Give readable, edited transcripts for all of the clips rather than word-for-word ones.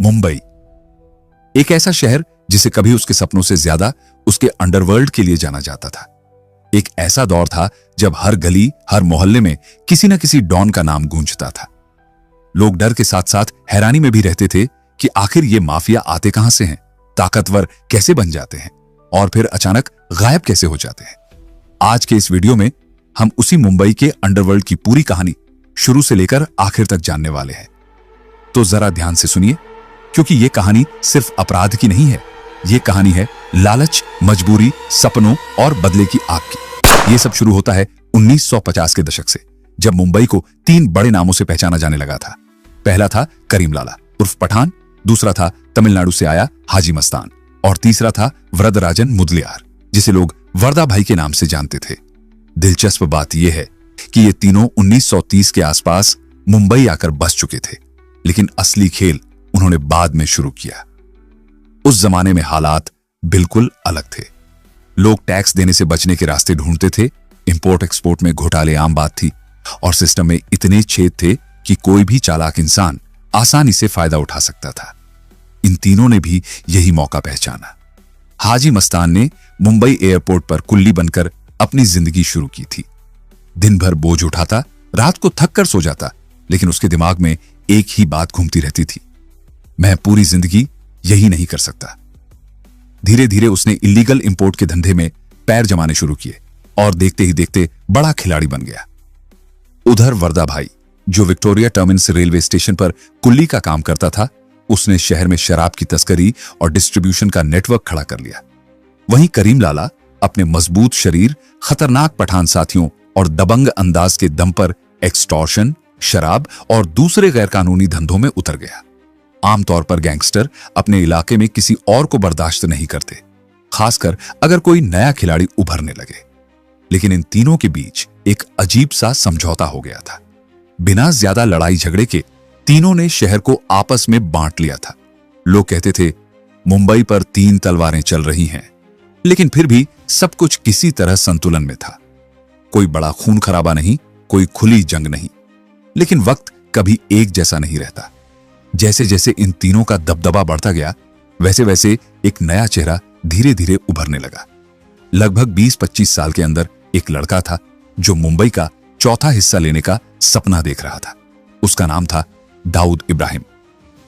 मुंबई, एक ऐसा शहर जिसे कभी उसके सपनों से ज्यादा उसके अंडरवर्ल्ड के लिए जाना जाता था। एक ऐसा दौर था जब हर गली, हर मोहल्ले में किसी न किसी डॉन का नाम गूंजता था। लोग डर के साथ साथ हैरानी में भी रहते थे कि आखिर ये माफिया आते कहां से हैं, ताकतवर कैसे बन जाते हैं और फिर अचानक गायब कैसे हो जाते हैं। आज के इस वीडियो में हम उसी मुंबई के अंडरवर्ल्ड की पूरी कहानी शुरू से लेकर आखिर तक जानने वाले हैं। तो जरा ध्यान से सुनिए, क्योंकि यह कहानी सिर्फ अपराध की नहीं है, यह कहानी है लालच, मजबूरी, सपनों और बदले की आग की। यह सब शुरू होता है 1950 के दशक से, जब मुंबई को 3 बड़े नामों से पहचाना जाने लगा था। पहला था करीम लाला उर्फ पठान, दूसरा था तमिलनाडु से आया हाजी मस्तान और तीसरा था वरदराजन मुदलियार, जिसे लोग वरदा भाई के नाम से जानते थे। दिलचस्प बात यह है कि ये तीनों 1930 के आसपास मुंबई आकर बस चुके थे, लेकिन असली खेल उन्होंने बाद में शुरू किया। उस जमाने में हालात बिल्कुल अलग थे। लोग टैक्स देने से बचने के रास्ते ढूंढते थे, इंपोर्ट एक्सपोर्ट में घोटाले आम बात थी और सिस्टम में इतने छेद थे कि कोई भी चालाक इंसान आसानी से फायदा उठा सकता था। इन तीनों ने भी यही मौका पहचाना। हाजी मस्तान ने मुंबई एयरपोर्ट पर कुल्ली बनकर अपनी जिंदगी शुरू की थी। दिन भर बोझ उठाता, रात को थक कर सो जाता, लेकिन उसके दिमाग में एक ही बात घूमती रहती थी, मैं पूरी जिंदगी यही नहीं कर सकता। धीरे धीरे उसने इलीगल इंपोर्ट के धंधे में पैर जमाने शुरू किए और देखते ही देखते बड़ा खिलाड़ी बन गया। उधर वरदा भाई, जो विक्टोरिया टर्मिनस रेलवे स्टेशन पर कुल्ली का काम करता था, उसने शहर में शराब की तस्करी और डिस्ट्रीब्यूशन का नेटवर्क खड़ा कर लिया। वहीं करीम लाला अपने मजबूत शरीर, खतरनाक पठान साथियों और दबंग अंदाज के दम पर एक्सटॉर्शन, शराब और दूसरे गैरकानूनी धंधों में उतर गया। आमतौर पर गैंगस्टर अपने इलाके में किसी और को बर्दाश्त नहीं करते, खासकर अगर कोई नया खिलाड़ी उभरने लगे। लेकिन इन तीनों के बीच एक अजीब सा समझौता हो गया था। बिना ज्यादा लड़ाई झगड़े के तीनों ने शहर को आपस में बांट लिया था। लोग कहते थे मुंबई पर 3 तलवारें चल रही हैं, लेकिन फिर भी सब कुछ किसी तरह संतुलन में था। कोई बड़ा खून खराबा नहीं, कोई खुली जंग नहीं, लेकिन वक्त कभी एक जैसा नहीं रहता। जैसे जैसे इन तीनों का दबदबा बढ़ता गया, वैसे वैसे एक नया चेहरा धीरे धीरे उभरने लगा। लगभग 20-25 साल के अंदर एक लड़का था जो मुंबई का चौथा हिस्सा लेने का सपना देख रहा था। उसका नाम था दाऊद इब्राहिम।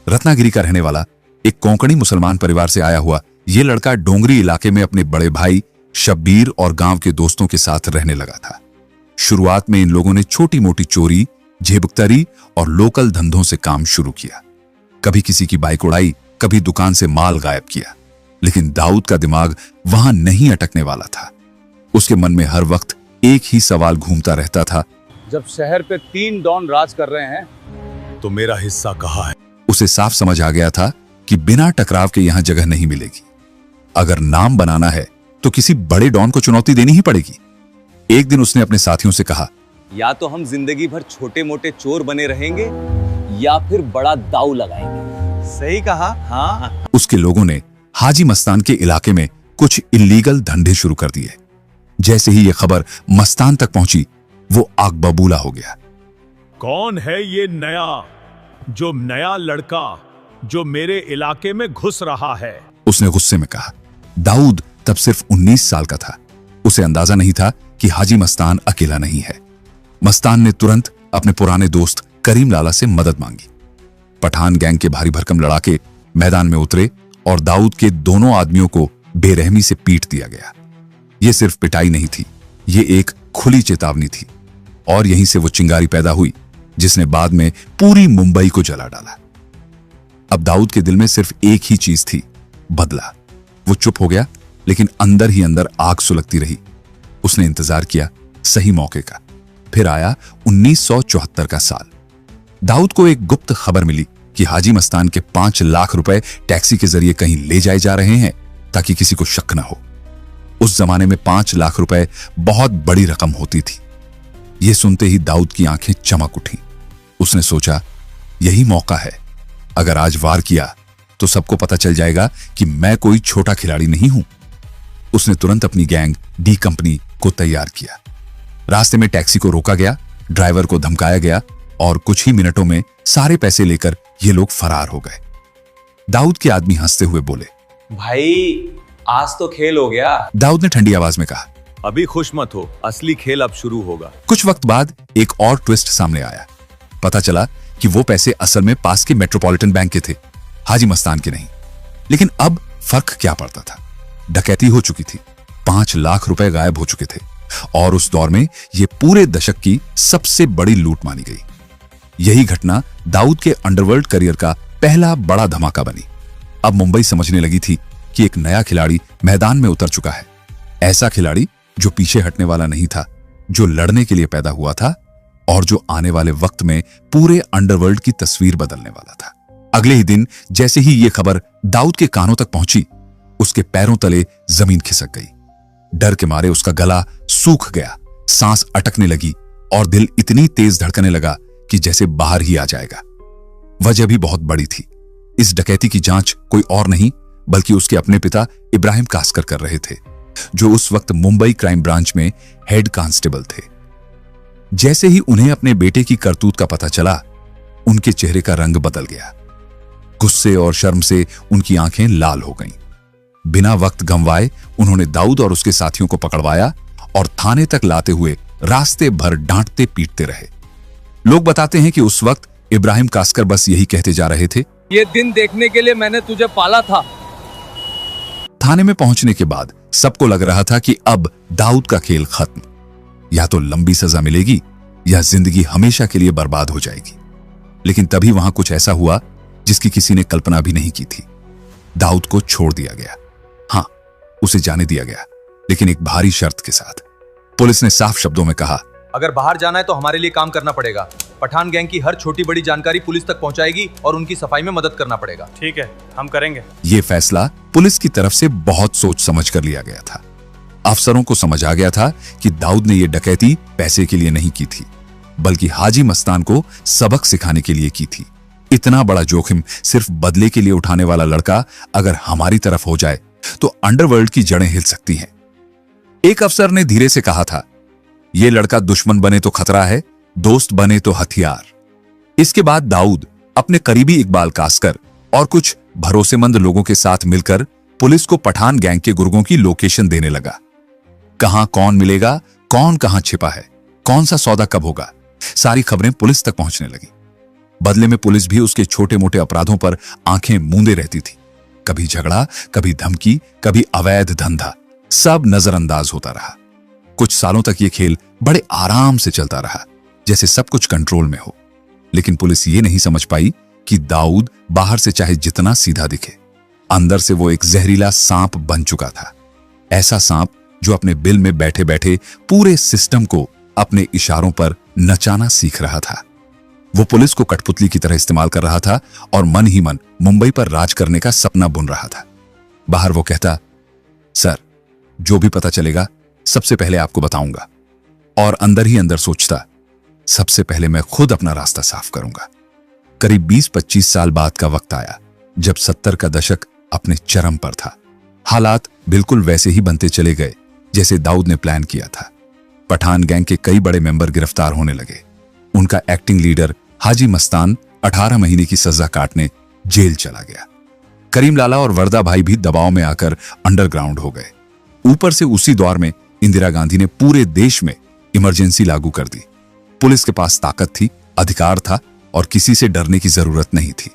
रत्नागिरी का रहने वाला एक कोंकणी मुसलमान परिवार से आया हुआ यह लड़का डोंगरी इलाके में अपने बड़े भाई शब्बीर और गांव के दोस्तों के साथ रहने लगा था। शुरुआत में इन लोगों ने छोटी मोटी चोरी, झेबकतरी और लोकल धंधों से काम शुरू किया। कभी किसी की बाइक उड़ाई, कभी दुकान से माल गायब किया, लेकिन दाऊद का दिमाग वहां नहीं अटकने वाला था। उसके मन में हर वक्त एक ही सवाल घूमता रहता था, जब शहर पे 3 डॉन राज कर रहे हैं तो मेरा हिस्सा कहाँ है? उसे साफ समझ आ गया था कि बिना टकराव के यहां जगह नहीं मिलेगी। अगर नाम बनाना है तो किसी बड़े डॉन को चुनौती देनी ही पड़ेगी। एक दिन उसने अपने साथियों से कहा, या तो हम जिंदगी भर छोटे मोटे चोर बने रहेंगे या फिर बड़ा दाव लगाएंगे। सही कहा। हाँ। उसके लोगों ने हाजी मस्तान के इलाके में कुछ इलीगल धंधे शुरू कर दिए। जैसे ही यह खबर मस्तान तक पहुंची, वो आग बबूला हो गया। कौन है ये नया लड़का जो मेरे इलाके में घुस रहा है? उसने गुस्से में कहा। दाऊद तब सिर्फ 19 साल का था। उसे अंदाजा नहीं था कि हाजी मस्तान अकेला नहीं है। मस्तान ने तुरंत अपने पुराने दोस्त करीम लाला से मदद मांगी। पठान गैंग के भारी भरकम लड़ाके मैदान में उतरे और दाऊद के दोनों आदमियों को बेरहमी से पीट दिया गया। यह सिर्फ पिटाई नहीं थी, यह एक खुली चेतावनी थी और यहीं से वो चिंगारी पैदा हुई जिसने बाद में पूरी मुंबई को जला डाला। अब दाऊद के दिल में सिर्फ एक ही चीज थी, बदला। वो चुप हो गया, लेकिन अंदर ही अंदर आग सुलगती रही। उसने इंतजार किया सही मौके का। फिर आया 1974 का साल। दाऊद को एक गुप्त खबर मिली कि हाजी मस्तान के 5 लाख रुपए टैक्सी के जरिए कहीं ले जाए जा रहे हैं, ताकि किसी को शक न हो। उस जमाने में 5 लाख रुपए बहुत बड़ी रकम होती थी। यह सुनते ही दाऊद की आंखें चमक उठी। उसने सोचा, यही मौका है। अगर आज वार किया तो सबको पता चल जाएगा कि मैं कोई छोटा खिलाड़ी नहीं हूं। उसने तुरंत अपनी गैंग डी कंपनी को तैयार किया। रास्ते में टैक्सी को रोका गया, ड्राइवर को धमकाया गया और कुछ ही मिनटों में सारे पैसे लेकर ये लोग फरार हो गए। दाऊद के आदमी हंसते हुए बोले। भाई आज तो खेल हो गया। दाऊद ने ठंडी आवाज में कहा। अभी खुश मत हो, असली खेल अब शुरू होगा। कुछ वक्त बाद एक और ट्विस्ट सामने आया। पता चला कि वो पैसे असल में पास के मेट्रोपॉलिटन बैंक के थे, हाजी मस्तान के नहीं। लेकिन अब फर्क क्या पड़ता था? डकैती हो चुकी थी, 5 लाख रुपए गायब हो चुके थे और उस दौर में यह पूरे दशक की सबसे बड़ी लूट मानी गई। यही घटना दाऊद के अंडरवर्ल्ड करियर का पहला बड़ा धमाका बनी। अब मुंबई समझने लगी थी कि एक नया खिलाड़ी मैदान में उतर चुका है। ऐसा खिलाड़ी जो पीछे हटने वाला नहीं था, जो लड़ने के लिए पैदा हुआ था और जो आने वाले वक्त में पूरे अंडरवर्ल्ड की तस्वीर बदलने वाला था। अगले ही दिन जैसे ही यह खबर दाऊद के कानों तक पहुंची, उसके पैरों तले जमीन खिसक गई। डर के मारे उसका गला सूख गया, सांस अटकने लगी और दिल इतनी तेज धड़कने लगा कि जैसे बाहर ही आ जाएगा। वजह भी बहुत बड़ी थी। इस डकैती की जांच कोई और नहीं बल्कि उसके अपने पिता इब्राहिम कास्कर कर रहे थे, जो उस वक्त मुंबई क्राइम ब्रांच में हेड कांस्टेबल थे। जैसे ही उन्हें अपने बेटे की करतूत का पता चला, उनके चेहरे का रंग बदल गया। गुस्से और शर्म से उनकी आंखें लाल हो गईं। बिना वक्त गंवाए उन्होंने दाऊद और उसके साथियों को पकड़वाया और थाने तक लाते हुए रास्ते भर डांटते पीटते रहे। लोग बताते हैं कि उस वक्त इब्राहिम कास्कर बस यही कहते जा रहे थे, ये दिन देखने के लिए मैंने तुझे पाला था। थाने में पहुंचने के बाद सबको लग रहा था कि अब दाऊद का खेल खत्म। या तो लंबी सजा मिलेगी या जिंदगी हमेशा के लिए बर्बाद हो जाएगी। लेकिन तभी वहां कुछ ऐसा हुआ जिसकी किसी ने कल्पना भी नहीं की थी। दाऊद को छोड़ दिया गया। हां, उसे जाने दिया गया, लेकिन एक भारी शर्त के साथ। पुलिस ने साफ शब्दों में कहा, अगर बाहर जाना है तो हमारे लिए काम करना पड़ेगा। पठान गैंग की हर छोटी बड़ी जानकारी पुलिस तक पहुंचाएगी और उनकी सफाई में मदद करना पड़ेगा। ठीक है, हम करेंगे। यह फैसला पुलिस की तरफ से बहुत सोच समझ कर लिया गया था। अफसरों को समझ आ गया था कि दाऊद ने यह डकैती पैसे के लिए नहीं की थी, बल्कि हाजी मस्तान को सबक सिखाने के लिए की थी। इतना बड़ा जोखिम सिर्फ बदले के लिए उठाने वाला लड़का अगर हमारी तरफ हो जाए तो अंडरवर्ल्ड की जड़ें हिल सकती हैं। एक अफसर ने धीरे से कहा था, यह लड़का दुश्मन बने तो खतरा है, दोस्त बने तो हथियार। इसके बाद दाऊद अपने करीबी इकबाल कास्कर और कुछ भरोसेमंद लोगों के साथ मिलकर पुलिस को पठान गैंग के गुर्गों की लोकेशन देने लगा। कहां कौन मिलेगा, कौन कहां छिपा है, कौन सा सौदा कब होगा, सारी खबरें पुलिस तक पहुंचने लगी। बदले में पुलिस भी उसके छोटे मोटे अपराधों पर आंखें मूंदे रहती थी। कभी झगड़ा, कभी धमकी, कभी अवैध धंधा, सब नजरअंदाज होता रहा। कुछ सालों तक यह खेल बड़े आराम से चलता रहा, जैसे सब कुछ कंट्रोल में हो। लेकिन पुलिस ये नहीं समझ पाई कि दाऊद बाहर से चाहे जितना सीधा दिखे, अंदर से वो एक जहरीला सांप बन चुका था। ऐसा सांप जो अपने बिल में बैठे बैठे पूरे सिस्टम को अपने इशारों पर नचाना सीख रहा था। वो पुलिस को कठपुतली की तरह इस्तेमाल कर रहा था और मन ही मन मुंबई पर राज करने का सपना बुन रहा था। बाहर वो कहता, सर, जो भी पता चलेगा सबसे पहले आपको बताऊंगा, और अंदर ही अंदर सोचता, सबसे पहले मैं खुद अपना रास्ता साफ करूंगा। करीब 20-25 साल बाद का वक्त आया जब 70 का दशक अपने चरम पर था। हालात बिल्कुल वैसे ही बनते चले गए जैसे दाऊद ने प्लान किया था। पठान गैंग के कई बड़े मेंबर गिरफ्तार होने लगे। उनका एक्टिंग लीडर हाजी मस्तान 18 महीने की सजा काटने जेल चला गया। करीम लाला और वर्दा भाई भी दबाव में आकर अंडरग्राउंड हो गए। ऊपर से उसी दौर में इंदिरा गांधी ने पूरे देश में इमरजेंसी लागू कर दी। पुलिस के पास ताकत थी, अधिकार था और किसी से डरने की जरूरत नहीं थी।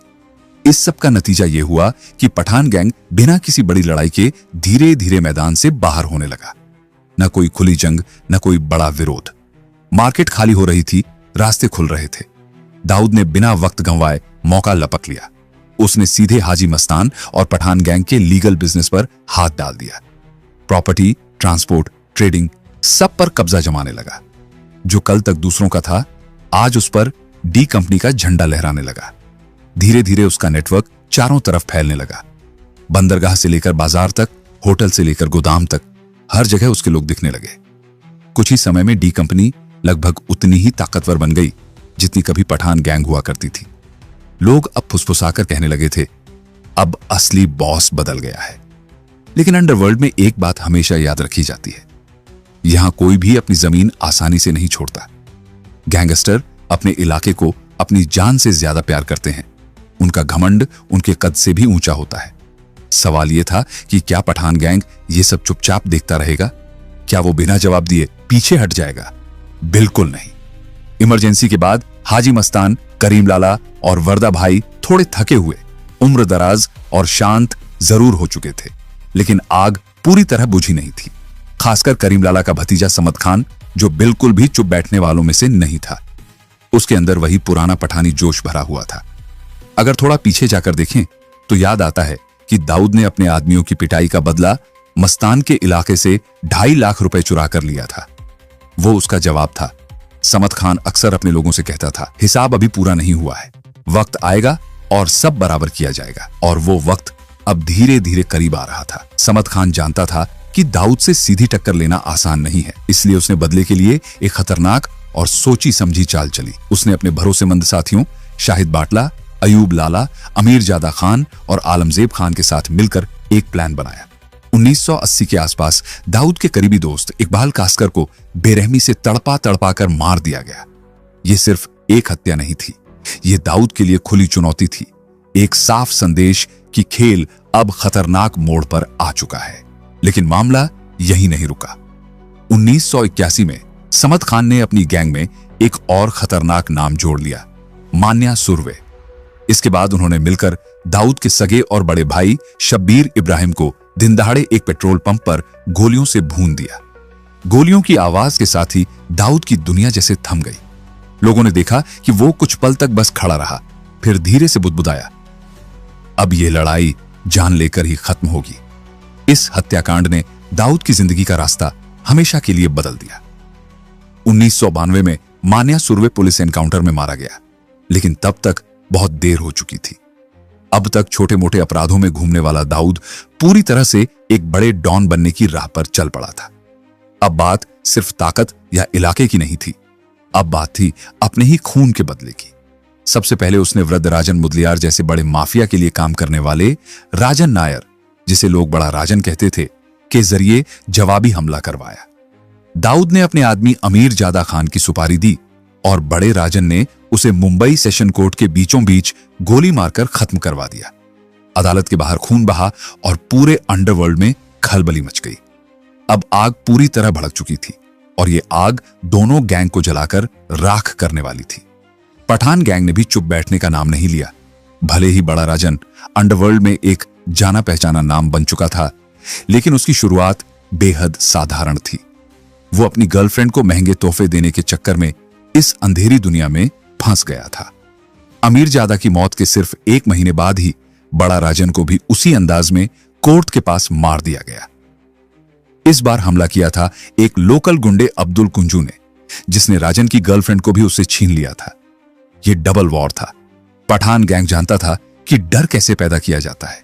इस सब का नतीजा यह हुआ कि पठान गैंग बिना किसी बड़ी लड़ाई के धीरे धीरे मैदान से बाहर होने लगा। न कोई खुली जंग, न कोई बड़ा विरोध। मार्केट खाली हो रही थी, रास्ते खुल रहे थे। दाऊद ने बिना वक्त गंवाए मौका लपक लिया। उसने सीधे हाजी मस्तान और पठान गैंग के लीगल बिजनेस पर हाथ डाल दिया। प्रॉपर्टी, ट्रांसपोर्ट, ट्रेडिंग, सब पर कब्जा जमाने लगा। जो कल तक दूसरों का था, आज उस पर डी कंपनी का झंडा लहराने लगा। धीरे धीरे उसका नेटवर्क चारों तरफ फैलने लगा। बंदरगाह से लेकर बाजार तक, होटल से लेकर गोदाम तक, हर जगह उसके लोग दिखने लगे। कुछ ही समय में डी कंपनी लगभग उतनी ही ताकतवर बन गई जितनी कभी पठान गैंग हुआ करती थी। लोग अब फुसफुसाकर कहने लगे थे, अब असली बॉस बदल गया है। लेकिन अंडरवर्ल्ड में एक बात हमेशा याद रखी जाती है, यहां कोई भी अपनी जमीन आसानी से नहीं छोड़ता। गैंगस्टर अपने इलाके को अपनी जान से ज्यादा प्यार करते हैं, उनका घमंड उनके कद से भी ऊंचा होता है। सवाल यह था कि क्या पठान गैंग ये सब चुपचाप देखता रहेगा? क्या वो बिना जवाब दिए पीछे हट जाएगा? बिल्कुल नहीं। इमरजेंसी के बाद हाजी मस्तान, करीम लाला और वर्दा भाई थोड़े थके हुए, उम्र दराज और शांत जरूर हो चुके थे, लेकिन आग पूरी तरह बुझी नहीं थी। खासकर करीम लाला का भतीजा समद खान, जो बिल्कुल भी चुप बैठने वालों में से नहीं था। उसके अंदर वही पुराना पठानी जोश भरा हुआ था। अगर थोड़ा पीछे जाकर देखें तो याद आता है कि दाऊद ने अपने आदमियों की पिटाई का बदला मस्तान के इलाके से 2.5 लाख रुपए चुरा कर लिया था। वो उसका जवाब था। समद खान अक्सर अपने लोगों से कहता था, हिसाब अभी पूरा नहीं हुआ है, वक्त आएगा और सब बराबर किया जाएगा। और वो वक्त अब धीरे धीरे करीब आ रहा था। समद खान जानता था कि दाऊद से सीधी टक्कर लेना आसान नहीं है, इसलिए उसने बदले के लिए एक खतरनाक और सोची समझी चाल चली। उसने अपने भरोसेमंद साथियों शाहिद बाटला, अयूब लाला, अमीर जादा खान और आलमजेब खान के साथ मिलकर एक प्लान बनाया। 1980 के आसपास दाऊद के करीबी दोस्त इकबाल कास्कर को बेरहमी से तड़पा तड़पा कर मार दिया गया। यह सिर्फ एक हत्या नहीं थी, यह दाऊद के लिए खुली चुनौती थी, एक साफ संदेश कि खेल अब खतरनाक मोड़ पर आ चुका है। लेकिन मामला यही नहीं रुका। 1981 में समद खान ने अपनी गैंग में एक और खतरनाक नाम जोड़ लिया, मान्या सुरवे। इसके बाद उन्होंने मिलकर दाऊद के सगे और बड़े भाई शब्बीर इब्राहिम को दिन दहाड़े एक पेट्रोल पंप पर गोलियों से भून दिया। गोलियों की आवाज के साथ ही दाऊद की दुनिया जैसे थम गई। लोगों ने देखा कि वो कुछ पल तक बस खड़ा रहा, फिर धीरे से बुदबुदाया, अब यह लड़ाई जान लेकर ही खत्म होगी। इस हत्याकांड ने दाऊद की जिंदगी का रास्ता हमेशा के लिए बदल दिया। 1992 में मान्या सुरवे पुलिस एनकाउंटर में मारा गया, लेकिन तब तक बहुत देर हो चुकी थी। अब तक छोटे मोटे अपराधों में घूमने वाला दाऊद पूरी तरह से एक बड़े डॉन बनने की राह पर चल पड़ा था। अब बात सिर्फ ताकत या इलाके की नहीं थी, अब बात थी अपने ही खून के बदले की। सबसे पहले उसने वृद्धराजन मुदलियार जैसे बड़े माफिया के लिए काम करने वाले राजन नायर, जिसे लोग बड़ा राजन कहते थे, के जरिए जवाबी हमला करवाया। दाऊद ने अपने आदमी अमीर जादा खान की सुपारी दी और बड़े राजन ने उसे मुंबई सेशन कोर्ट के बीचों बीच गोली मारकर खत्म करवा दिया। अदालत के बाहर खून बहा और पूरे अंडरवर्ल्ड में खलबली मच गई। अब आग पूरी तरह भड़क चुकी थी और यह आग दोनों गैंग को जलाकर राख करने वाली थी। पठान गैंग ने भी चुप बैठने का नाम नहीं लिया। भले ही बड़ा राजन अंडरवर्ल्ड में एक जाना पहचाना नाम बन चुका था, लेकिन उसकी शुरुआत बेहद साधारण थी। वो अपनी गर्लफ्रेंड को महंगे तोहफे देने के चक्कर में इस अंधेरी दुनिया में फंस गया था। अमीर जादा की मौत के सिर्फ 1 महीने बाद ही बड़ा राजन को भी उसी अंदाज में कोर्ट के पास मार दिया गया। इस बार हमला किया था एक लोकल गुंडे अब्दुल कुंजू ने, जिसने राजन की गर्लफ्रेंड को भी उससे छीन लिया था। यह डबल वॉर था। पठान गैंग जानता था कि डर कैसे पैदा किया जाता है।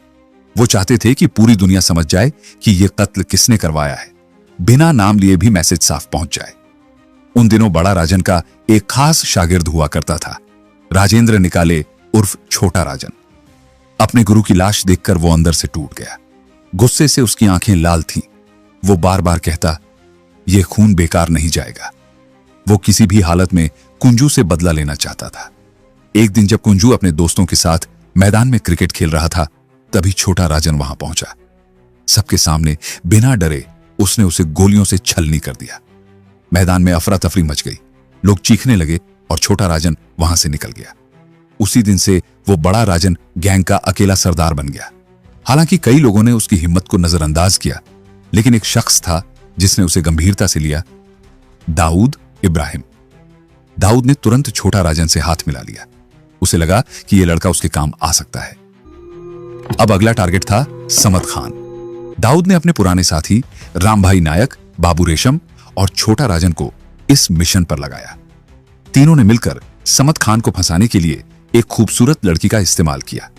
वो चाहते थे कि पूरी दुनिया समझ जाए कि यह कत्ल किसने करवाया है, बिना नाम लिए भी मैसेज साफ पहुंच जाए। उन दिनों बड़ा राजन का एक खास शागिर्द हुआ करता था, राजेंद्र निकाले उर्फ छोटा राजन। अपने गुरु की लाश देखकर वो अंदर से टूट गया। गुस्से से उसकी आंखें लाल थीं। वो बार बार कहता, यह खून बेकार नहीं जाएगा। वो किसी भी हालत में कुंजू से बदला लेना चाहता था। एक दिन जब कुंजू अपने दोस्तों के साथ मैदान में क्रिकेट खेल रहा था, तभी छोटा राजन वहां पहुंचा। सबके सामने बिना डरे उसने उसे गोलियों से छलनी कर दिया। मैदान में अफरा तफरी मच गई, लोग चीखने लगे और छोटा राजन वहां से निकल गया। उसी दिन से वो बड़ा राजन गैंग का अकेला सरदार बन गया। हालांकि कई लोगों ने उसकी हिम्मत को नजरअंदाज किया, लेकिन एक शख्स था जिसने उसे गंभीरता से लिया, दाऊद इब्राहिम। दाऊद ने तुरंत छोटा राजन से हाथ मिला लिया। उसे लगा कि यह लड़का उसके काम आ सकता है। अब अगला टारगेट था समद खान। दाऊद ने अपने पुराने साथी राम भाई नायक, बाबू रेशम और छोटा राजन को इस मिशन पर लगाया। तीनों ने मिलकर समद खान को फंसाने के लिए एक खूबसूरत लड़की का इस्तेमाल किया।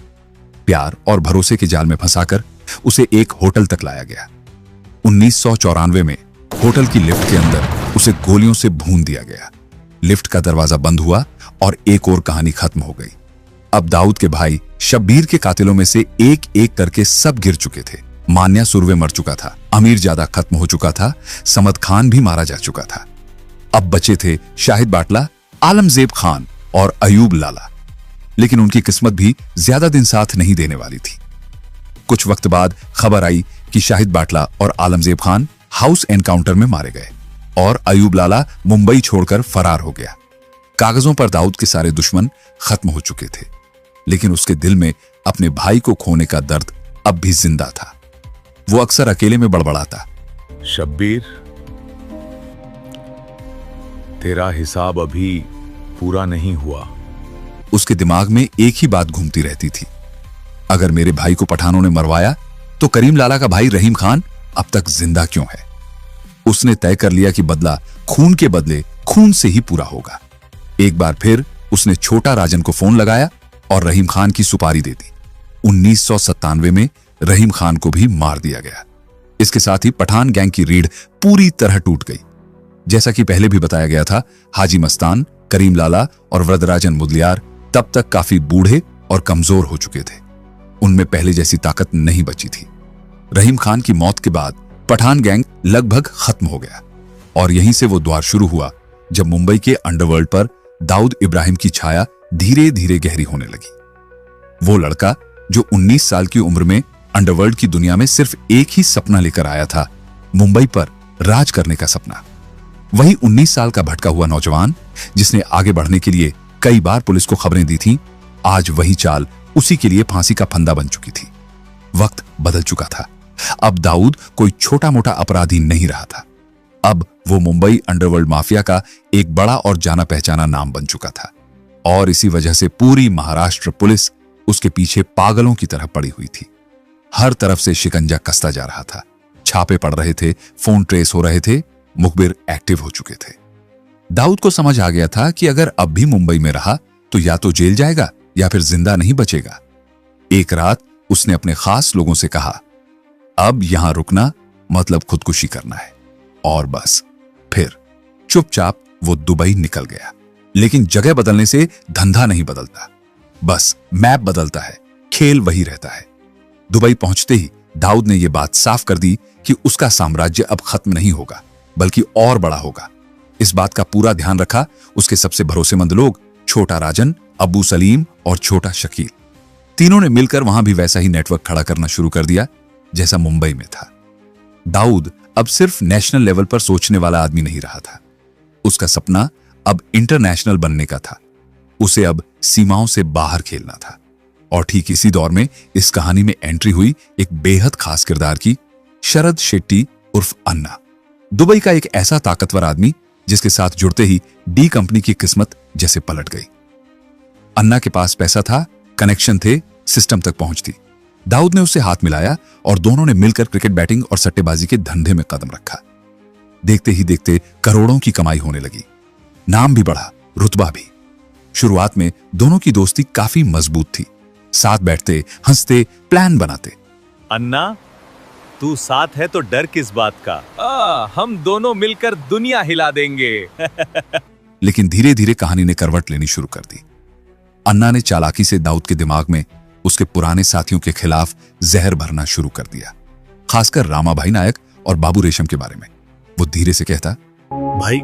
प्यार और भरोसे के जाल में फंसाकर उसे एक होटल तक लाया गया। 1994 में होटल की लिफ्ट के अंदर उसे गोलियों से भून दिया गया। लिफ्ट का दरवाजा बंद हुआ और एक और कहानी खत्म हो गई। अब दाऊद के भाई शब्बीर के कातिलों में से एक एक करके सब गिर चुके थे। मान्या सुरवे मर चुका था, अमीर जादा खत्म हो चुका था, समद खान भी मारा जा चुका था। अब बचे थे शाहिद बाटला, आलमजेब खान और अयूब लाला। लेकिन उनकी किस्मत भी ज्यादा दिन साथ नहीं देने वाली थी। कुछ वक्त बाद खबर आई कि शाहिद बाटला और आलमजेब खान हाउस एनकाउंटर में मारे गए और अयूब लाला मुंबई छोड़कर फरार हो गया। कागजों पर दाऊद के सारे दुश्मन खत्म हो चुके थे, लेकिन उसके दिल में अपने भाई को खोने का दर्द अब भी जिंदा था। वो अक्सर अकेले में बड़बड़ाता, शब्बीर, तेरा हिसाब अभी पूरा नहीं हुआ। उसके दिमाग में एक ही बात घूमती रहती थी, अगर मेरे भाई को पठानों ने मरवाया तो करीम लाला का भाई रहीम खान अब तक जिंदा क्यों है। उसने तय कर लिया कि बदला खून के बदले खून से ही पूरा होगा। एक बार फिर उसने छोटा राजन को फोन लगाया और रहीम खान की सुपारी दे दी। 1997 में रहीम खान को भी मार दिया गया। इसके साथ ही पठान गैंग की रीढ़ पूरी तरह टूट गई। जैसा कि पहले भी बताया गया था, हाजी मस्तान, करीम लाला और वरदराजन मुदलियार तब तक काफी बूढ़े और कमजोर हो चुके थे। उनमें पहले जैसी ताकत नहीं बची थी। रहीम खान की मौत के बाद पठान गैंग लगभग खत्म हो गया और यहीं से वो द्वार शुरू हुआ जब मुंबई के अंडरवर्ल्ड पर दाऊद इब्राहिम की छाया धीरे धीरे गहरी होने लगी। वो लड़का जो 19 साल की उम्र में अंडरवर्ल्ड की दुनिया में सिर्फ एक ही सपना लेकर आया था, मुंबई पर राज करने का सपना। वही 19 साल का भटका हुआ नौजवान जिसने आगे बढ़ने के लिए कई बार पुलिस को खबरें दी थीं, आज वही चाल उसी के लिए फांसी का फंदा बन चुकी थी। वक्त बदल चुका था। अब दाऊद कोई छोटा मोटा अपराधी नहीं रहा था। अब वो मुंबई अंडरवर्ल्ड माफिया का एक बड़ा और जाना पहचाना नाम बन चुका था और इसी वजह से पूरी महाराष्ट्र पुलिस उसके पीछे पागलों की तरह पड़ी हुई थी। हर तरफ से शिकंजा कसता जा रहा था। छापे पड़ रहे थे, फोन ट्रेस हो रहे थे, मुखबिर एक्टिव हो चुके थे। दाऊद को समझ आ गया था कि अगर अब भी मुंबई में रहा तो या तो जेल जाएगा या फिर जिंदा नहीं बचेगा। एक रात उसने अपने खास लोगों से कहा, अब यहां रुकना मतलब खुदकुशी करना है, और बस। फिर चुपचाप वो दुबई निकल गया। लेकिन जगह बदलने से धंधा नहीं बदलता, बस मैप बदलता है, खेल वही रहता है। दुबई पहुंचते ही दाऊद ने यह बात साफ कर दी कि उसका साम्राज्य अब खत्म नहीं होगा बल्कि और बड़ा होगा। इस बात का पूरा ध्यान रखा उसके सबसे भरोसेमंद लोग, छोटा राजन, अब्बू सलीम और छोटा शकील। तीनों ने मिलकर वहां भी वैसा ही नेटवर्क खड़ा करना शुरू कर दिया जैसा मुंबई में था। दाऊद अब सिर्फ नेशनल लेवल पर सोचने वाला आदमी नहीं रहा था। उसका सपना अब इंटरनेशनल बनने का था। उसे अब सीमाओं से बाहर खेलना था। और ठीक इसी दौर में इस कहानी में एंट्री हुई एक बेहद खास किरदार की, शरद शेट्टी उर्फ अन्ना। दुबई का एक ऐसा ताकतवर आदमी जिसके साथ जुड़ते ही डी कंपनी की किस्मत जैसे पलट गई। अन्ना के पास पैसा था, कनेक्शन थे, सिस्टम तक पहुंच थी। दाऊद ने उससे हाथ मिलाया और दोनों ने मिलकर क्रिकेट बैटिंग और सट्टेबाजी के धंधे में कदम रखा। देखते ही देखते करोड़ों की कमाई होने लगी। नाम भी बढ़ा, रुतबा भी। शुरुआत में दोनों की दोस्ती काफी मजबूत थी। साथ बैठते, हंसते, प्लान बनाते। अन्ना, तू साथ है तो डर किस बात का? हम दोनों मिलकर दुनिया हिला देंगे। लेकिन धीरे धीरे कहानी ने करवट लेनी शुरू कर दी। अन्ना ने चालाकी से दाऊद के दिमाग में उसके पुराने साथियों के खिलाफ जहर भरना शुरू कर दिया, खासकर रामाभाई नायक और बाबू रेशम के बारे में। वो धीरे से कहता, भाई,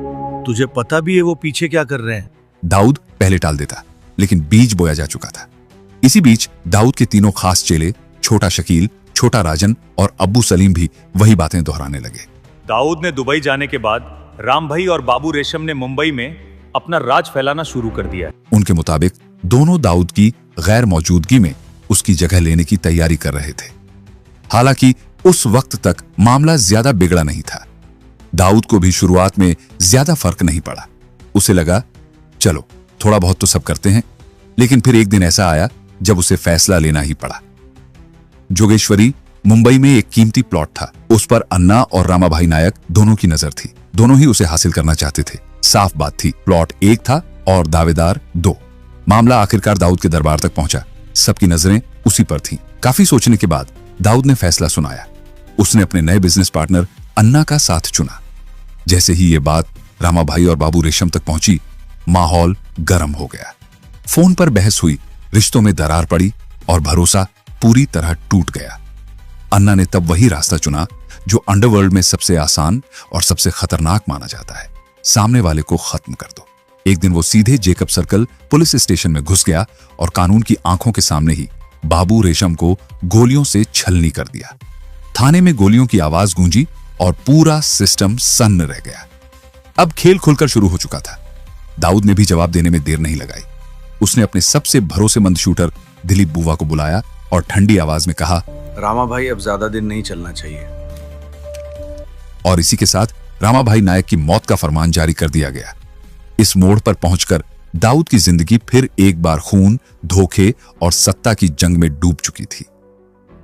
तुझे पता भी है वो पीछे क्या कर रहे हैं? दाऊद पहले टाल देता, लेकिन बीज बोया जा चुका था। इसी बीच दाऊद के तीनों खास चेले, छोटा शकील, छोटा राजन और अब्बू सलीम भी वही बातें दोहराने लगे। दाऊद ने दुबई जाने के बाद राम भाई और बाबू रेशम ने मुंबई में अपना राज फैलाना शुरू कर दिया। उनके मुताबिक दोनों दाऊद की गैर मौजूदगी में उसकी जगह लेने की तैयारी कर रहे थे। हालांकि उस वक्त तक मामला ज्यादा बिगड़ा नहीं था। दाऊद को भी शुरुआत में ज्यादा फर्क नहीं पड़ा। उसे लगा, चलो थोड़ा बहुत तो सब करते हैं। लेकिन फिर एक दिन ऐसा आया जब उसे फैसला लेना ही पड़ा। जोगेश्वरी मुंबई में एक कीमती प्लॉट था। उस पर अन्ना और रामाभाई नायक दोनों की नजर थी। दोनों ही उसे हासिल करना चाहते थे। साफ बात थी, प्लॉट एक था और दावेदार दो। मामला आखिरकार दाऊद के दरबार तक पहुंचा। सबकी नजरें उसी पर थीं। काफी सोचने के बाद दाऊद ने फैसला सुनाया। उसने अपने नए बिजनेस पार्टनर अन्ना का साथ चुना। जैसे ही ये बात रामाभाई और बाबू रेशम तक पहुंची, माहौल गर्म हो गया। फोन पर बहस हुई, रिश्तों में दरार पड़ी और भरोसा पूरी तरह टूट गया। अन्ना ने तब वही रास्ता चुना जो अंडरवर्ल्ड में सबसे आसान और सबसे खतरनाक माना जाता है, सामने वाले को खत्म कर दो। एक दिन वो सीधे जेकब सर्कल पुलिस स्टेशन में घुस गया और कानून की आंखों के सामने ही बाबू रेशम को गोलियों से छलनी कर दिया। थाने में गोलियों की आवाज गूंजी और पूरा सिस्टम सन्न रह गया। अब खेल खुलकर शुरू हो चुका था। दाऊद ने भी जवाब देने में देर नहीं लगाई। उसने अपने सबसे भरोसेमंद शूटर दिलीप बुवा को बुलाया और ठंडी आवाज में कहा, रामा भाई, अब ज्यादा दिन नहीं चलना चाहिए। और इसी के साथ रामा भाई नायक की मौत का फरमान जारी कर दिया गया। इस मोड़ पर पहुंचकर दाऊद की जिंदगी फिर एक बार खून, धोखे और सत्ता की जंग में डूब चुकी थी।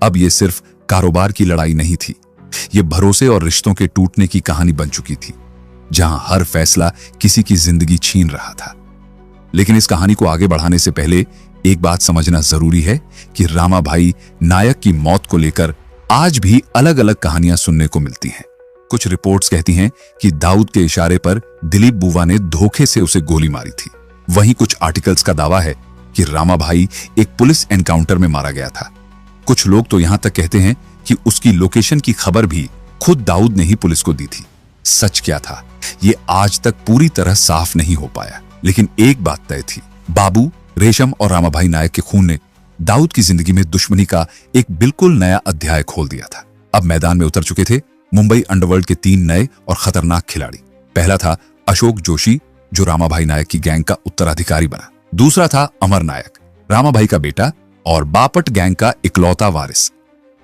अब यह सिर्फ कारोबार की लड़ाई नहीं थी, यह भरोसे और रिश्तों के टूटने की कहानी बन चुकी थी, जहां हर फैसला किसी की जिंदगी छीन रहा था। लेकिन इस कहानी को आगे बढ़ाने से पहले एक बात समझना जरूरी है कि रामा भाई नायक की मौत को लेकर आज भी अलग अलग कहानियां सुनने को मिलती हैं। कुछ रिपोर्ट्स कहती हैं कि दाऊद के इशारे पर दिलीप बुवा ने धोखे से उसे गोली मारी थी। वहीं कुछ आर्टिकल्स का दावा है कि रामा भाई एक पुलिस एनकाउंटर में मारा गया था। कुछ लोग तो यहां तक कहते हैं कि उसकी लोकेशन की खबर भी खुद दाऊद ने ही पुलिस को दी थी। सच क्या था, ये आज तक पूरी तरह साफ नहीं हो पाया। लेकिन एक बात तय थी, बाबू, रेशम और रामा भाई नायक के खून ने दाऊद की जिंदगी में दुश्मनी का एक बिल्कुल नया अध्याय खोल दिया था। अब मैदान में उतर चुके थे मुंबई अंडरवर्ल्ड के 3 नए और खतरनाक खिलाड़ी। पहला था अशोक जोशी, जो रामा भाई नायक की गैंग का उत्तराधिकारी बना। दूसरा था अमर नायक, रामा भाई का बेटा और बापट गैंग का इकलौता वारिस।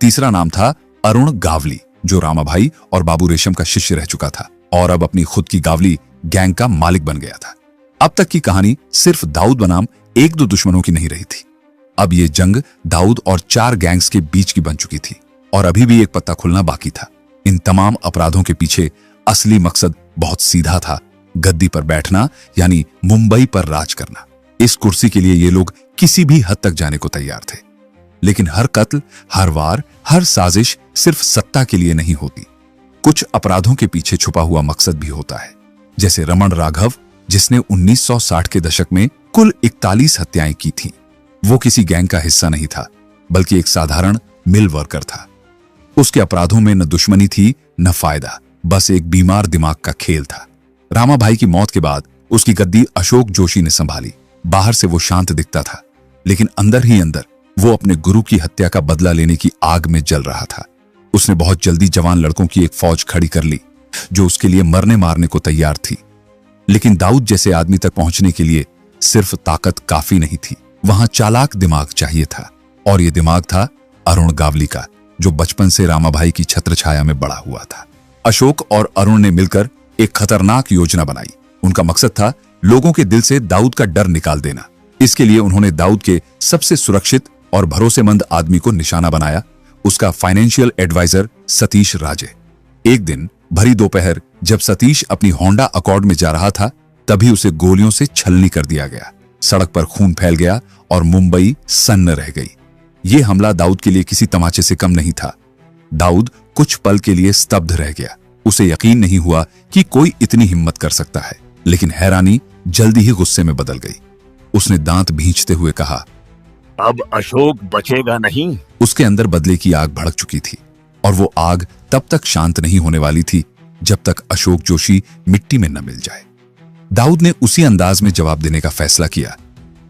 तीसरा नाम था अरुण गावली, जो रामा भाई और बाबू रेशम का शिष्य रह चुका था और अब अपनी खुद की गावली गैंग का मालिक बन गया था। अब तक की कहानी सिर्फ दाऊद बनाम 1-2 दुश्मनों की नहीं रही थी। अब यह जंग दाऊद और 4 गैंग्स के बीच की बन चुकी थी और अभी भी एक पत्ता खुलना बाकी था। इन तमाम अपराधों के पीछे असली मकसद बहुत सीधा था, गद्दी पर बैठना, यानी मुंबई पर राज करना। इस कुर्सी के लिए ये लोग किसी भी हद तक जाने को तैयार थे। लेकिन हर कत्ल, हर वार, हर साजिश सिर्फ सत्ता के लिए नहीं होती। कुछ अपराधों के पीछे छुपा हुआ मकसद भी होता है, जैसे रमन राघव, जिसने 1960 के दशक में कुल 41 हत्याएं की थीं। वो किसी गैंग का हिस्सा नहीं था, बल्कि एक साधारण मिल वर्कर था। उसके अपराधों में न दुश्मनी थी न फायदा, बस एक बीमार दिमाग का खेल था। रामा भाई की मौत के बाद उसकी गद्दी अशोक जोशी ने संभाली। बाहर से वो शांत दिखता था, लेकिन अंदर ही अंदर वो अपने गुरु की हत्या का बदला लेने की आग में जल रहा था। उसने बहुत जल्दी जवान लड़कों की एक फौज खड़ी कर ली, जो उसके लिए मरने मारने को तैयार थी। लेकिन दाऊद जैसे आदमी तक पहुंचने के लिए सिर्फ ताकत काफी नहीं थी, वहां चालाक दिमाग चाहिए था। और यह दिमाग था अरुण गावली का, जो बचपन से रामा भाई की छत्रछाया में बड़ा हुआ था। अशोक और अरुण ने मिलकर एक खतरनाक योजना बनाई। उनका मकसद था लोगों के दिल से दाऊद का डर निकाल देना। इसके लिए उन्होंने दाऊद के सबसे सुरक्षित और भरोसेमंद आदमी को निशाना बनाया, उसका फाइनेंशियल एडवाइजर सतीश राजे। एक दिन भरी दोपहर जब सतीश अपनी होंडा अकॉर्ड में जा रहा था, तभी उसे गोलियों से छलनी कर दिया गया। सड़क पर खून फैल गया और मुंबई सन्न रह गई। यह हमला दाऊद के लिए किसी तमाचे से कम नहीं था। दाऊद कुछ पल के लिए स्तब्ध रह गया। उसे यकीन नहीं हुआ कि कोई इतनी हिम्मत कर सकता है, लेकिन हैरानी जल्दी ही गुस्से में बदल गई। उसने दांत भींचते हुए कहा, अब अशोक बचेगा नहीं। उसके अंदर बदले की आग भड़क चुकी थी और वो आग तब तक शांत नहीं होने वाली थी जब तक अशोक जोशी मिट्टी में न मिल जाए। दाऊद ने उसी अंदाज में जवाब देने का फैसला किया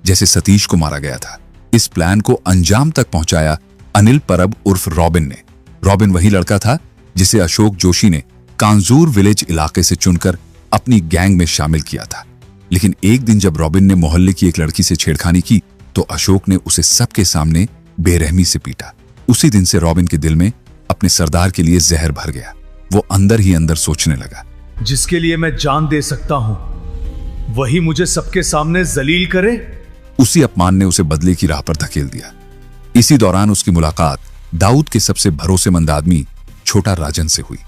जैसे सतीश को मारा गया था। इस प्लान को अंजाम तक पहुंचाया अनिल परब उर्फ रॉबिन ने। रॉबिन वही लड़का था जिसे अशोक जोशी ने कांजूर विलेज इलाके से चुनकर अपनी गैंग में शामिल किया था। लेकिन एक दिन जब रॉबिन ने मोहल्ले की एक लड़की से छेड़खानी की तो अशोक ने उसे सबके सामने बेरहमी से पीटा। उसी दिन से रॉबिन के दिल में अपने सरदार के लिए जहर भर गया। वो अंदर ही अंदर सोचने लगा, जिसके लिए मैं जान दे सकता हूं, वही मुझे सबके सामने जलील करे। उसी अपमान ने उसे बदले की राह पर धकेल दिया। इसी दौरान उसकी मुलाकात दाऊद के सबसे भरोसेमंद आदमी छोटा राजन से हुई।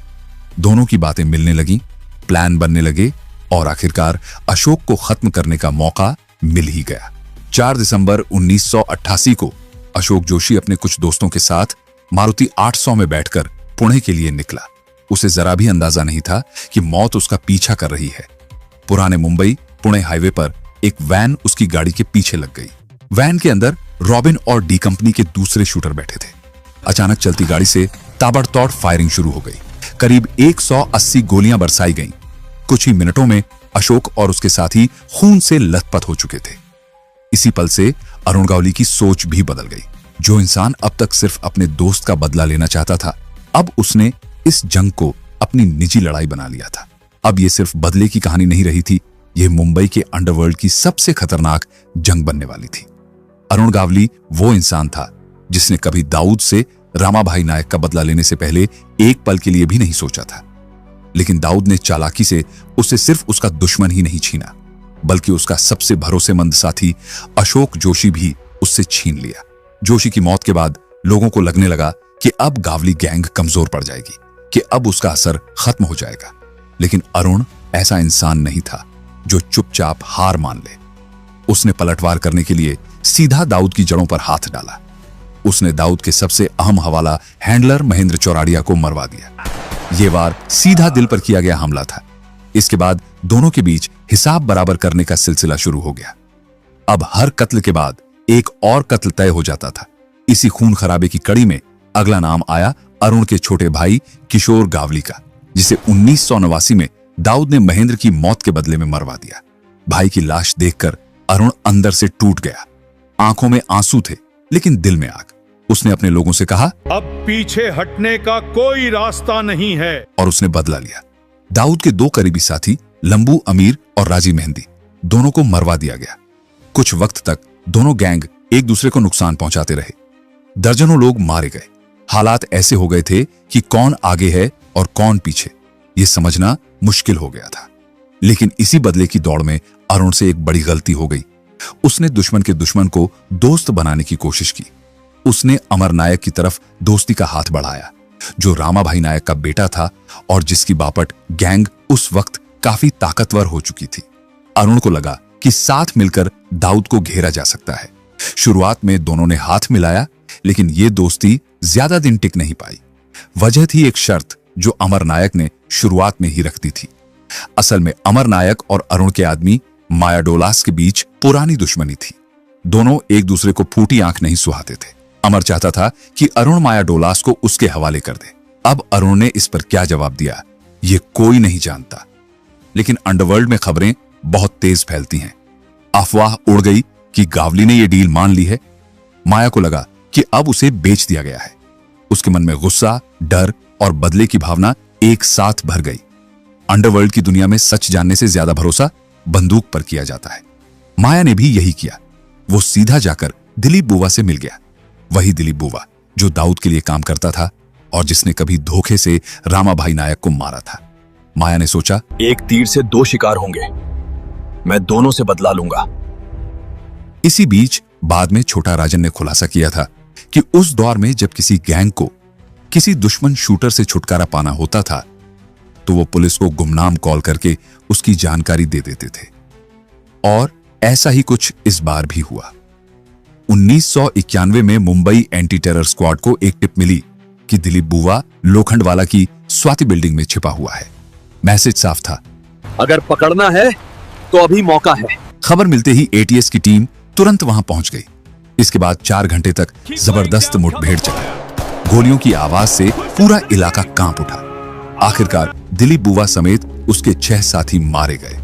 दोनों की बातें मिलने लगी, प्लान बनने लगे और आखिरकार अशोक को खत्म करने का मौका मिल ही गया। 4 दिसंबर 1988 को अशोक जोशी अपने कुछ दोस्तों के साथ मारुति 800 में बैठकर पुणे के लिए निकला। उसे जरा भी अंदाजा नहीं था कि मौत उसका पीछा कर रही है। पुराने मुंबई पुणे हाईवे पर एक वैन उसकी गाड़ी के पीछे लग गई। वैन के अंदर रॉबिन और डी कंपनी के दूसरे शूटर बैठे थे। अचानक चलती गाड़ी से ताबड़तोड़ फायरिंग शुरू हो गई। करीब 180 गोलियां बरसाई गईं। कुछ ही मिनटों में अशोक और उसके साथी खून से लथपथ हो चुके थे। इसी पल से अरुण गावली की सोच भी बदल गई। जो इंसान अब तक सिर्फ अपने दोस्त का बदला लेना चाहता था, अब उसने इस जंग को अपनी निजी लड़ाई बना लिया था। अब यह सिर्फ बदले की कहानी नहीं रही थी, यह मुंबई के अंडरवर्ल्ड की सबसे खतरनाक जंग बनने वाली थी। अरुण गावली वो इंसान था जिसने कभी दाऊद से रामाभाई नायक का बदला लेने से पहले एक पल के लिए भी नहीं सोचा था। लेकिन दाऊद ने चालाकी से उसे सिर्फ उसका दुश्मन ही नहीं छीना, बल्कि उसका सबसे भरोसेमंद साथी अशोक जोशी भी उससे छीन लिया। जोशी की मौत के बाद लोगों को लगने लगा कि अब गावली गैंग कमजोर पड़ जाएगी, कि अब उसका असर खत्म हो जाएगा। लेकिन अरुण ऐसा इंसान नहीं था जो चुपचाप हार मान ले। उसने पलटवार करने के लिए सीधा दाऊद की जड़ों पर हाथ डाला। उसने दाऊद के सबसे अहम हवाला हैंडलर महेंद्र चौराड़िया को मरवा दिया। यह वार सीधा दिल पर किया गया हमला था। इसके बाद दोनों के बीच हिसाब बराबर करने का सिलसिला शुरू हो गया। अब हर कत्ल के बाद एक और कत्ल तय हो जाता था। इसी खून खराबे की कड़ी में अगला नाम आया अरुण के छोटे भाई किशोर गावली का, जिसे 1989 में दाऊद ने महेंद्र की मौत के बदले में मरवा दिया। भाई की लाश देखकर अरुण अंदर से टूट गया। आंखों में आंसू थे, लेकिन दिल में आग। उसने अपने लोगों से कहा, अब पीछे हटने का कोई रास्ता नहीं है। और उसने बदला लिया। दाऊद के दो करीबी साथी लंबू अमीर और राजी मेहंदी, दोनों को मरवा दिया गया। कुछ वक्त तक दोनों गैंग एक दूसरे को नुकसान पहुंचाते रहे। दर्जनों लोग मारे गए। हालात ऐसे हो गए थे कि कौन आगे है और कौन पीछे, यह समझना मुश्किल हो गया था। लेकिन इसी बदले की दौड़ में अरुण से एक बड़ी गलती हो गई। उसने दुश्मन के दुश्मन को दोस्त बनाने की कोशिश की। उसने अमर नायक की तरफ दोस्ती का हाथ बढ़ाया, जो रामाभाई नायक का बेटा था और जिसकी बापट गैंग उस वक्त काफी ताकतवर हो चुकी थी। अरुण को लगा कि साथ मिलकर दाऊद को घेरा जा सकता है। शुरुआत में दोनों ने हाथ मिलाया, लेकिन यह दोस्ती ज्यादा दिन टिक नहीं पाई। वजह थी एक शर्त जो अमर नायक ने शुरुआत में ही रख दी थी। असल में अमर नायक और अरुण के आदमी माया डोलास के बीच पुरानी दुश्मनी थी। दोनों एक दूसरे को फूटी आंख नहीं सुहाते थे। अमर चाहता था कि अरुण माया डोलास को उसके हवाले कर दे। अब अरुण ने इस पर क्या जवाब दिया, यह कोई नहीं जानता। लेकिन अंडरवर्ल्ड में खबरें बहुत तेज फैलती हैं। अफवाह उड़ गई कि गावली ने यह डील मान ली है। माया को लगा कि अब उसे बेच दिया गया है। उसके मन में गुस्सा, डर और बदले की भावना एक साथ भर गई। अंडरवर्ल्ड की दुनिया में सच जानने से ज्यादा भरोसा बंदूक पर किया जाता है। माया ने भी यही किया। वो सीधा जाकर दिलीप बुवा से मिल गया। वही दिलीप बुवा जो दाऊद के लिए काम करता था और जिसने कभी धोखे से रामाभाई नायक को मारा था। माया ने सोचा, एक तीर से दो शिकार होंगे, मैं दोनों से बदला लूंगा। इसी बीच बाद में छोटा राजन ने खुलासा किया था कि उस दौर में जब किसी गैंग को किसी दुश्मन शूटर से छुटकारा पाना होता था, तो वो पुलिस को गुमनाम कॉल करके उसकी जानकारी दे देते थे। और ऐसा ही कुछ इस बार भी हुआ। 1991 में मुंबई एंटी टेरर स्क्वाड को एक टिप मिली कि दिलीप बुवा लोखंडवाला की स्वाति बिल्डिंग में छिपा हुआ है। मैसेज साफ था, अगर पकड़ना है तो अभी मौका है। खबर मिलते ही एटीएस की टीम तुरंत वहां पहुंच गई। इसके बाद 4 घंटे तक जबरदस्त मुठभेड़ चली। गोलियों की आवाज से पूरा इलाका कांप उठा। आखिरकार दिलीप बुवा समेत उसके 6 साथी मारे गए।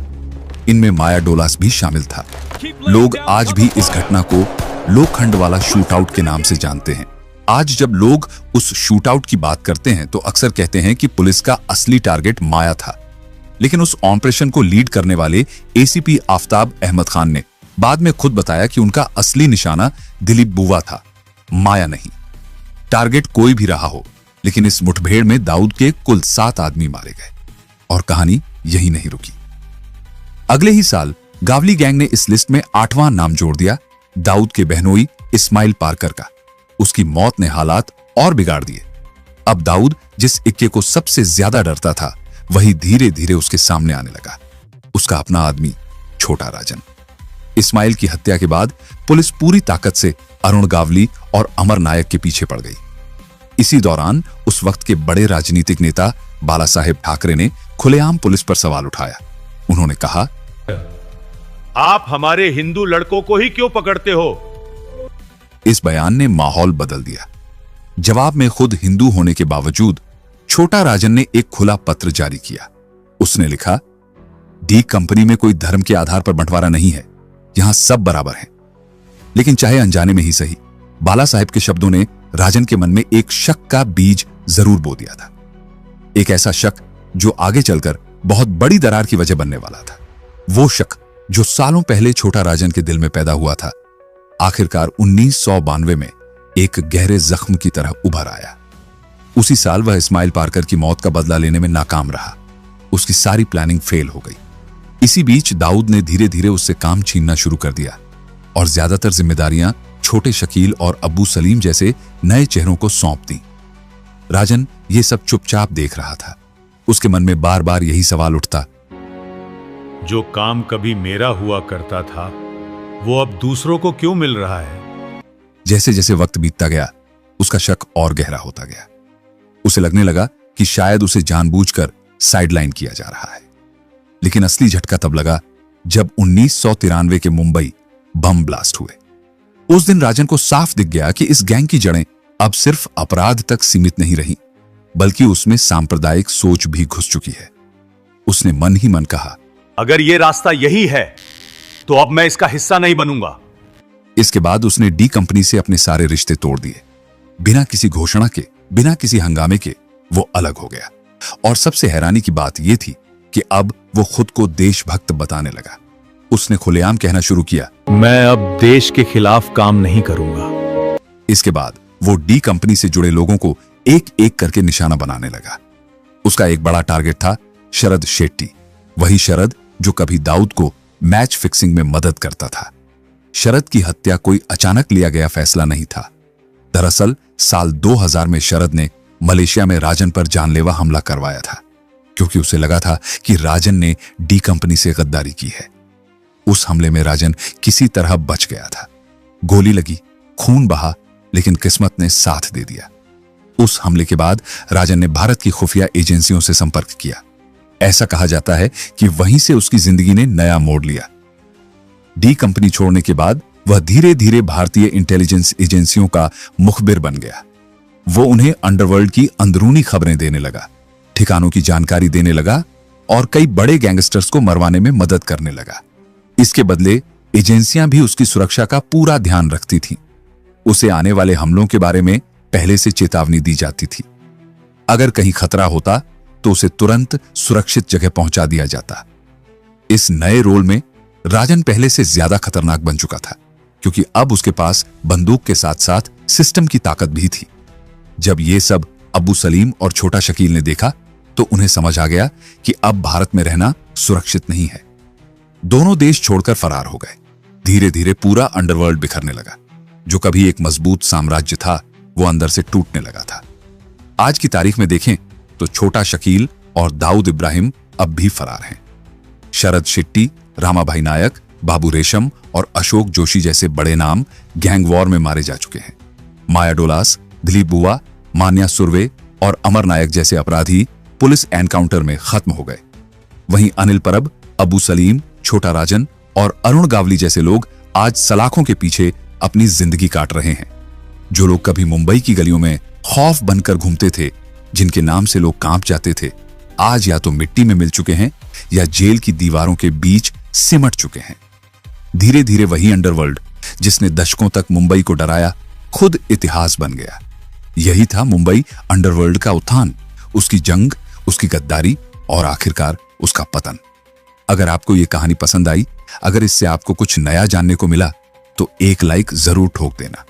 इनमें माया डोलास भी शामिल था। लोग आज भी इस घटना को लोखंडवाला शूटआउट के नाम से जानते हैं। आज जब लोग उस शूटआउट की बात करते हैं तो अक्सर कहते हैं कि पुलिस का असली टारगेट माया था। लेकिन उस ऑपरेशन को लीड करने वाले एसीपी आफ्ताब अहमद खान ने बाद में खुद बताया कि उनका असली निशाना दिलीप बुवा था, माया नहीं। टारगेट कोई भी रहा हो, लेकिन इस मुठभेड़ में दाऊद के कुल 7 आदमी मारे गए। और कहानी यही नहीं रुकी। अगले ही साल गावली गैंग ने इस लिस्ट में 8वां नाम जोड़ दिया, दाऊद के बहनोई इस्माइल पार्कर का। उसकी मौत ने हालात और बिगाड़ दिए। अब दाऊद जिस इक्के को सबसे ज्यादा डरता था, वही धीरे धीरे उसके सामने आने लगा, उसका अपना आदमी छोटा राजन। इस्माइल की हत्या के बाद पुलिस पूरी ताकत से अरुण गावली और अमर नायक के पीछे पड़ गई। इसी दौरान उस वक्त के बड़े राजनीतिक नेता बाला साहेब ठाकरे ने खुलेआम पुलिस पर सवाल उठाया। उन्होंने कहा, आप हमारे हिंदू लड़कों को ही क्यों पकड़ते हो? इस बयान ने माहौल बदल दिया। जवाब में खुद हिंदू होने के बावजूद छोटा राजन ने एक खुला पत्र जारी किया। उसने लिखा, डी कंपनी में कोई धर्म के आधार पर बंटवारा नहीं है, यहां सब बराबर हैं। लेकिन चाहे अनजाने में ही सही, बाला साहेब के शब्दों ने राजन के मन में एक शक का बीज जरूर बो दिया था। एक ऐसा शक जो आगे चलकर बहुत बड़ी दरार की वजह बनने वाला था। वो शक जो सालों पहले छोटा राजन के दिल में पैदा हुआ था, आखिरकार 1992 में एक गहरे जख्म की तरह उभर आया। उसी साल वह इस्माइल पारकर की मौत का बदला लेने में नाकाम रहा। उसकी सारी प्लानिंग फेल हो गई। इसी बीच दाऊद ने धीरे धीरे उससे काम छीनना शुरू कर दिया और ज्यादातर जिम्मेदारियां छोटे शकील और अब्बू सलीम जैसे नए चेहरों को सौंप दी। राजन ये सब चुपचाप देख रहा था। उसके मन में बार बार यही सवाल उठता, जो काम कभी मेरा हुआ करता था वो अब दूसरों को क्यों मिल रहा है? जैसे जैसे वक्त बीतता गया, उसका शक और गहरा होता गया। उसे लगने लगा कि शायद उसे जानबूझकर साइडलाइन किया जा रहा है। लेकिन असली झटका तब लगा जब 1993 के मुंबई बम ब्लास्ट हुए। उस दिन राजन को साफ दिख गया कि इस गैंग की जड़ें अब सिर्फ अपराध तक सीमित नहीं रही, बल्कि उसमें सांप्रदायिक सोच भी घुस चुकी है। उसने मन ही मन कहा, अगर ये रास्ता यही है तो अब मैं इसका हिस्सा नहीं बनूंगा। इसके बाद उसने डी कंपनी से अपने सारे रिश्ते तोड़ दिए। बिना किसी घोषणा के, बिना किसी हंगामे के वो अलग हो गया। और सबसे हैरानी की बात यह थी कि अब वो खुद को देशभक्त बताने लगा। उसने खुलेआम कहना शुरू किया, मैं अब देश के खिलाफ काम नहीं करूंगा। इसके बाद वो डी कंपनी से जुड़े लोगों को एक एक करके निशाना बनाने लगा। उसका एक बड़ा टारगेट था शरद शेट्टी, वही शरद जो कभी दाऊद को मैच फिक्सिंग में मदद करता था। शरद की हत्या कोई अचानक लिया गया फैसला नहीं था। दरअसल साल 2000 में शरद ने मलेशिया में राजन पर जानलेवा हमला करवाया था, क्योंकि उसे लगा था कि राजन ने डी कंपनी से गद्दारी की है। उस हमले में राजन किसी तरह बच गया था। गोली लगी, खून बहा, लेकिन किस्मत ने साथ दे दिया। उस हमले के बाद राजन ने भारत की खुफिया एजेंसियों से संपर्क किया। ऐसा कहा जाता है कि वहीं से उसकी जिंदगी ने नया मोड़ लिया। डी कंपनी छोड़ने के बाद वह धीरे धीरे भारतीय इंटेलिजेंस एजेंसियों का मुखबिर बन गया। वो उन्हें अंडरवर्ल्ड की अंदरूनी खबरें देने लगा, ठिकानों की जानकारी देने लगा और कई बड़े गैंगस्टर्स को मरवाने में मदद करने लगा। इसके बदले एजेंसियां भी उसकी सुरक्षा का पूरा ध्यान रखती थीं। उसे आने वाले हमलों के बारे में पहले से चेतावनी दी जाती थी। अगर कहीं खतरा होता तो उसे तुरंत सुरक्षित जगह पहुंचा दिया जाता। इस नए रोल में राजन पहले से ज्यादा खतरनाक बन चुका था, क्योंकि अब उसके पास बंदूक के साथ साथ सिस्टम की ताकत भी थी। जब ये सब अब्बू सलीम और छोटा शकील ने देखा तो उन्हें समझ आ गया कि अब भारत में रहना सुरक्षित नहीं है। दोनों देश छोड़कर फरार हो गए। धीरे धीरे पूरा अंडरवर्ल्ड बिखरने लगा। जो कभी एक मजबूत साम्राज्य था, वो अंदर से टूटने लगा था। आज की तारीख में देखें तो छोटा शकील और दाऊद इब्राहिम अब भी फरार हैं। शरद शेट्टी, रामाभाई नायक, बाबू रेशम और अशोक जोशी जैसे बड़े नाम गैंग वॉर में मारे जा चुके हैं। माया डोलास, दिलीप बुआ, मान्या सुर्वे और अमर नायक जैसे अपराधी पुलिस एनकाउंटर में खत्म हो गए। वहीं अनिल परब, अबू सलीम, छोटा राजन और अरुण गावली जैसे लोग आज सलाखों के पीछे अपनी जिंदगी काट रहे हैं। जो लोग कभी मुंबई की गलियों में खौफ बनकर घूमते थे, जिनके नाम से लोग कांप जाते थे, आज या तो मिट्टी में मिल चुके हैं या जेल की दीवारों के बीच सिमट चुके हैं। धीरे धीरे वही अंडरवर्ल्ड जिसने दशकों तक मुंबई को डराया, खुद इतिहास बन गया। यही था मुंबई अंडरवर्ल्ड का उत्थान, उसकी जंग, उसकी गद्दारी और आखिरकार उसका पतन। अगर आपको यह कहानी पसंद आई, अगर इससे आपको कुछ नया जानने को मिला, तो एक लाइक जरूर ठोक देना।